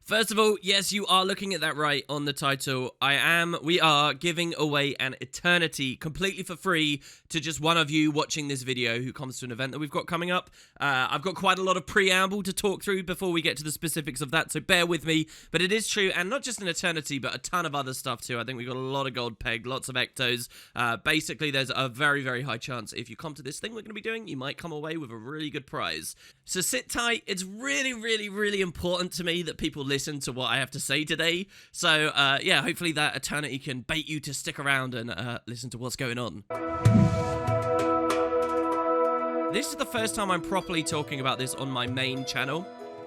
First of all, yes, you are looking at that right on the title. We are giving away an eternity completely for free to just one of you watching this video who comes to an event that we've got coming up. I've got quite a lot of preamble to talk through before we get to the specifics of that, so bear with me. But it is true, and not just an eternity, but a ton of other stuff too. I think we've got a lot of gold pegged, lots of ectos. Basically, there's a very, very high chance if you come to this thing we're going to be doing, you might come away with a really good prize. So sit tight. It's really, really, really important to me that people listen to what I have to say today. So, yeah, hopefully that eternity can bait you to stick around and listen to what's going on. This is the first time I'm properly talking about this on my main channel.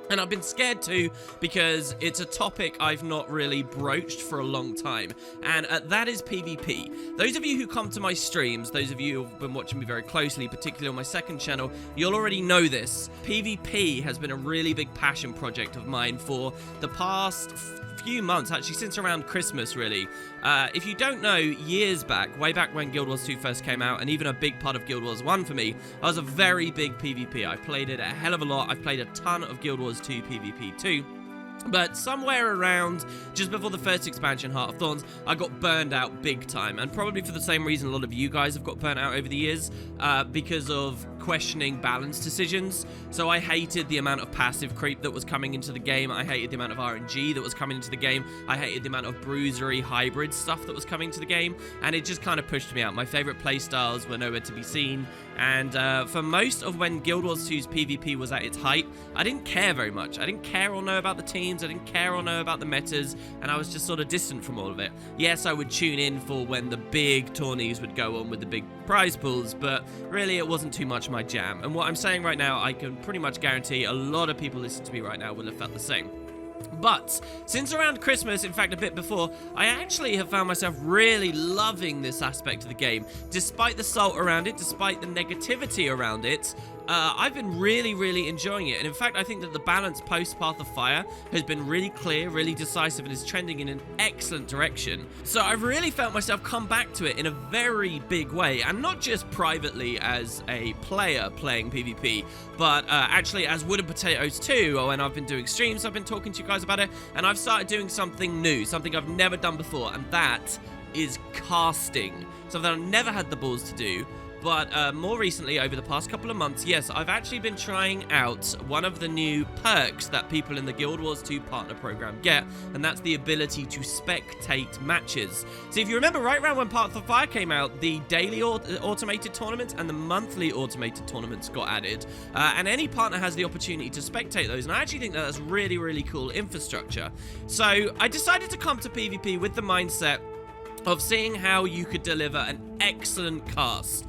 And I've been scared to because it's a topic I've not really broached for a long time. And that is PvP. Those of you who come to my streams, those of you who've been watching me very closely, particularly on my second channel, you'll already know this. PvP has been a really big passion project of mine for the past few months, actually since around Christmas really. If you don't know, years back, way back when Guild Wars 2 first came out, and even a big part of Guild Wars 1 for me, I was a very big PvP. I played it a hell of a lot. I've played a ton of Guild Wars 2 PvP too. But somewhere around just before the first expansion, Heart of Thorns, I got burned out big time. And probably for the same reason a lot of you guys have got burnt out over the years, because of questioning balance decisions. So I hated the amount of passive creep that was coming into the game. I hated the amount of RNG that was coming into the game. I hated the amount of bruisery hybrid stuff that was coming to the game. And it just kind of pushed me out. My favorite playstyles were nowhere to be seen. And for most of when Guild Wars 2's PvP was at its height, I didn't care very much. I didn't care or know about the teams, I didn't care or know about the metas, and I was just sort of distant from all of it. Yes, I would tune in for when the big tourneys would go on with the big prize pools, but really it wasn't too much my jam. And what I'm saying right now, I can pretty much guarantee a lot of people listening to me right now will have felt the same. But since around Christmas, in fact a bit before, I actually have found myself really loving this aspect of the game. Despite the salt around it, despite the negativity around it, I've been really, really enjoying it. And in fact, I think that the balance post Path of Fire has been really clear, really decisive, and is trending in an excellent direction. So I've really felt myself come back to it in a very big way, and not just privately as a player playing PvP, but actually as Wood and Potatoes too. When I've been doing streams, I've been talking to you guys about it, and I've started doing something new, something I've never done before, and that is casting. Something I've never had the balls to do. But more recently, over the past couple of months, yes, I've actually been trying out one of the new perks that people in the Guild Wars 2 partner program get, and that's the ability to spectate matches. So if you remember, right around when Path of Fire came out, the daily automated tournaments and the monthly automated tournaments got added, and any partner has the opportunity to spectate those, and I actually think that that's really, really cool infrastructure. So I decided to come to PvP with the mindset of seeing how you could deliver an excellent cast.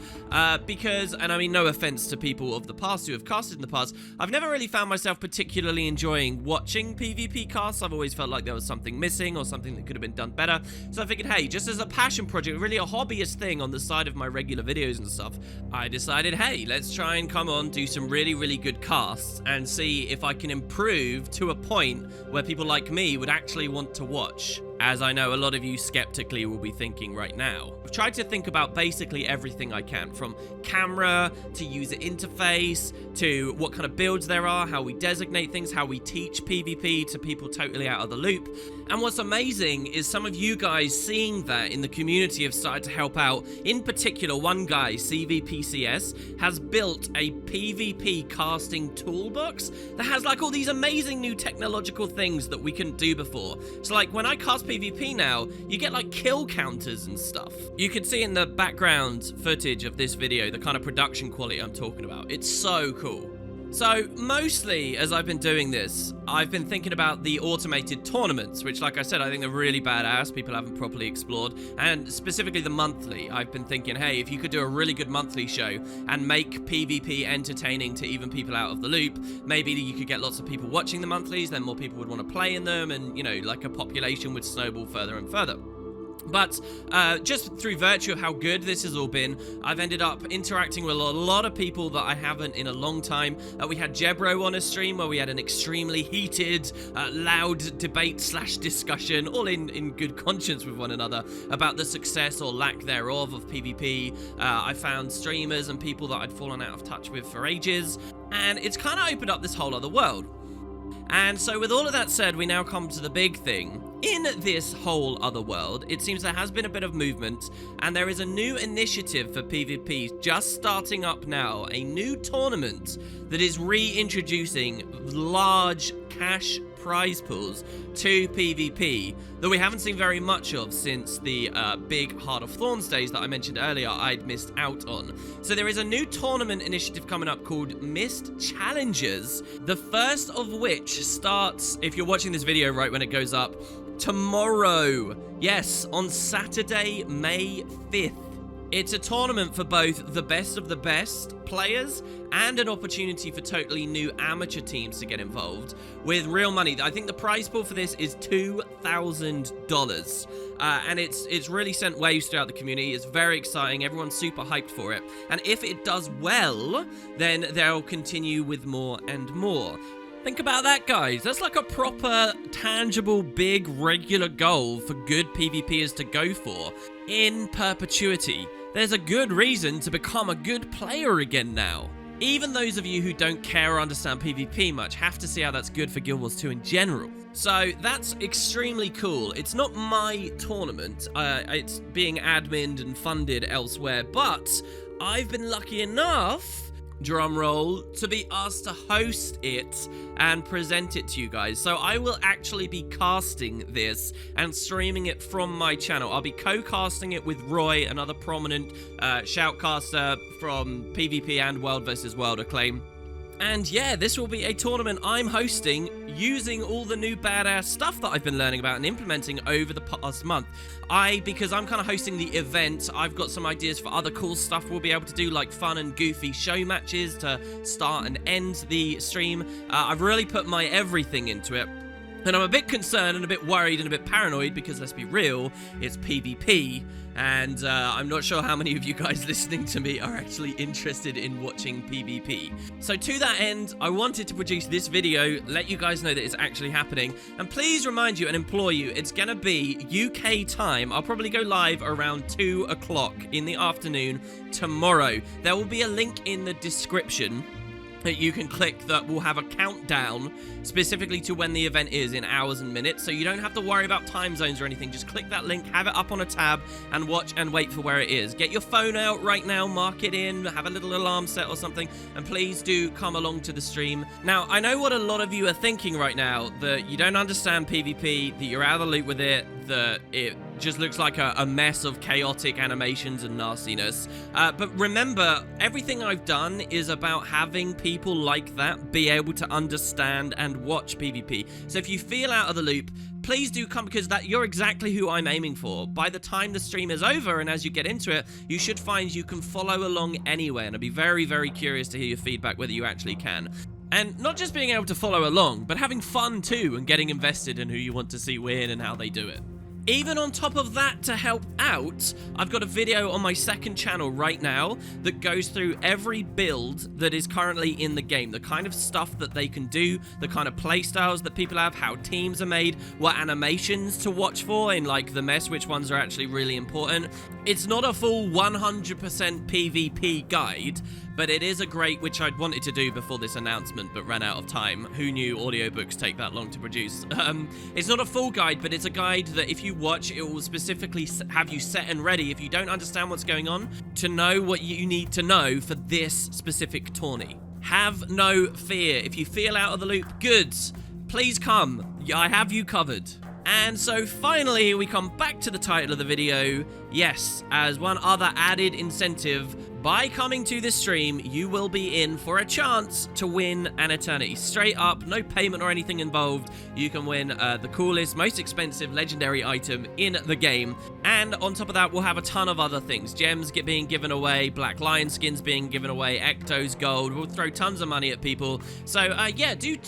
Because, and I mean no offense to people of the past who have casted in the past, I've never really found myself particularly enjoying watching PvP casts. I've always felt like there was something missing or something that could have been done better. So I figured, hey, just as a passion project, really a hobbyist thing on the side of my regular videos and stuff, I decided, hey, let's try and come on, do some really, really good casts and see if I can improve to a point where people like me would actually want to watch. As I know a lot of you skeptically will be thinking right now. I've tried to think about basically everything I can, from camera to user interface to what kind of builds there are, how we designate things, how we teach PvP to people totally out of the loop. And what's amazing is some of you guys seeing that in the community have started to help out. In particular, one guy, CVPCS, has built a PvP casting toolbox that has like all these amazing new technological things that we couldn't do before. So like when I cast PvP now, you get like kill counters and stuff. You can see in the background footage of this video the kind of production quality I'm talking about. It's so cool. So mostly as I've been doing this, I've been thinking about the automated tournaments, which like I said, I think they're really badass. People haven't properly explored, and specifically the monthly. I've been thinking, hey, if you could do a really good monthly show and make PvP entertaining to even people out of the loop, maybe you could get lots of people watching the monthlies, then more people would want to play in them, and you know, like a population would snowball further and further. But just through virtue of how good this has all been, I've ended up interacting with a lot of people that I haven't in a long time. We had Jebro on a stream where we had an extremely heated, loud debate/discussion, all in good conscience with one another, about the success or lack thereof of PvP. I found streamers and people that I'd fallen out of touch with for ages, and it's kind of opened up this whole other world. And so with all of that said, we now come to the big thing. In this whole other world, it seems there has been a bit of movement, and there is a new initiative for PvP just starting up now, a new tournament that is reintroducing large cash prize pools to PvP that we haven't seen very much of since the big Heart of Thorns days that I mentioned earlier I'd missed out on. So there is a new tournament initiative coming up called Mist Challengers, the first of which starts, if you're watching this video right when it goes up, tomorrow. Yes, on Saturday, May 5th. It's a tournament for both the best of the best players and an opportunity for totally new amateur teams to get involved with real money. I think the prize pool for this is $2,000. And it's really sent waves throughout the community. It's very exciting. Everyone's super hyped for it. And if it does well, then they'll continue with more and more. Think about that, guys. That's like a proper, tangible, big, regular goal for good PvPers to go for in perpetuity. There's a good reason to become a good player again now. Even those of you who don't care or understand PvP much have to see how that's good for Guild Wars 2 in general. So that's extremely cool. It's not my tournament. It's being adminned and funded elsewhere, but I've been lucky enough, drum roll, to be asked to host it and present it to you guys. So I will actually be casting this and streaming it from my channel. I'll be co-casting it with Roy, another prominent shoutcaster from PvP and World vs. World acclaim. And yeah, this will be a tournament I'm hosting using all the new badass stuff that I've been learning about and implementing over the past month. Because I'm kind of hosting the event, I've got some ideas for other cool stuff we'll be able to do, like fun and goofy show matches to start and end the stream. I've really put my everything into it. And I'm a bit concerned and a bit worried and a bit paranoid because, let's be real, it's PvP. And I'm not sure how many of you guys listening to me are actually interested in watching PvP. So to that end, I wanted to produce this video, let you guys know that it's actually happening. And please remind you and implore you, it's going to be UK time. I'll probably go live around 2 o'clock in the afternoon tomorrow. There will be a link in the description that you can click that will have a countdown specifically to when the event is in hours and minutes, so you don't have to worry about time zones or anything. Just click that link, have it up on a tab, and watch and wait for where it is. Get your phone out right now, mark it in, have a little alarm set or something, and please do come along to the stream. Now, I know what a lot of you are thinking right now, that you don't understand PvP, that you're out of the loop with it, that it just looks like a mess of chaotic animations and nastiness. But remember, everything I've done is about having people like that be able to understand and watch PvP. So if you feel out of the loop, please do come, because you're exactly who I'm aiming for. By the time the stream is over and as you get into it, you should find you can follow along anyway, and I'd be very, very curious to hear your feedback whether you actually can. And not just being able to follow along, but having fun too and getting invested in who you want to see win and how they do it. Even on top of that, to help out, I've got a video on my second channel right now that goes through every build that is currently in the game, the kind of stuff that they can do, the kind of playstyles that people have, how teams are made, what animations to watch for in like the mess, which ones are actually really important. It's not a full 100% PvP guide, but it is a great, which I'd wanted to do before this announcement, but ran out of time. Who knew audiobooks take that long to produce? It's not a full guide, but it's a guide that if you watch, it will specifically have you set and ready, if you don't understand what's going on, to know what you need to know for this specific tourney. Have no fear. If you feel out of the loop, good. Please come. I have you covered. And so finally, we come back to the title of the video. Yes, as one other added incentive, by coming to this stream, you will be in for a chance to win an Eternity. Straight up, no payment or anything involved. You can win the coolest, most expensive legendary item in the game. And on top of that, we'll have a ton of other things. Gems being given away, Black Lion skins being given away, Ectos gold. We'll throw tons of money at people. So yeah, do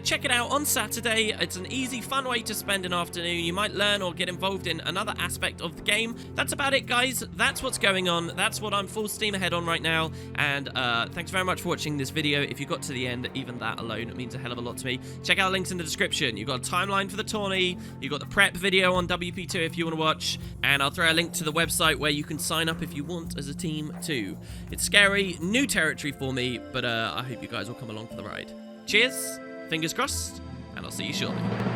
check it out on Saturday. It's an easy, fun way to spend an afternoon. You might learn or get involved in another aspect of the game. That's about it, guys. That's what's going on. That's what I'm full steam ahead on right now. And thanks very much for watching this video. If you got to the end, even that alone, it means a hell of a lot to me. Check out links in the description. You've got a timeline for the tourney. You've got the prep video on WP2 if you want to watch. And I'll throw a link to the website where you can sign up if you want as a team too. It's scary, new territory for me, but I hope you guys will come along for the ride. Cheers, fingers crossed, and I'll see you shortly.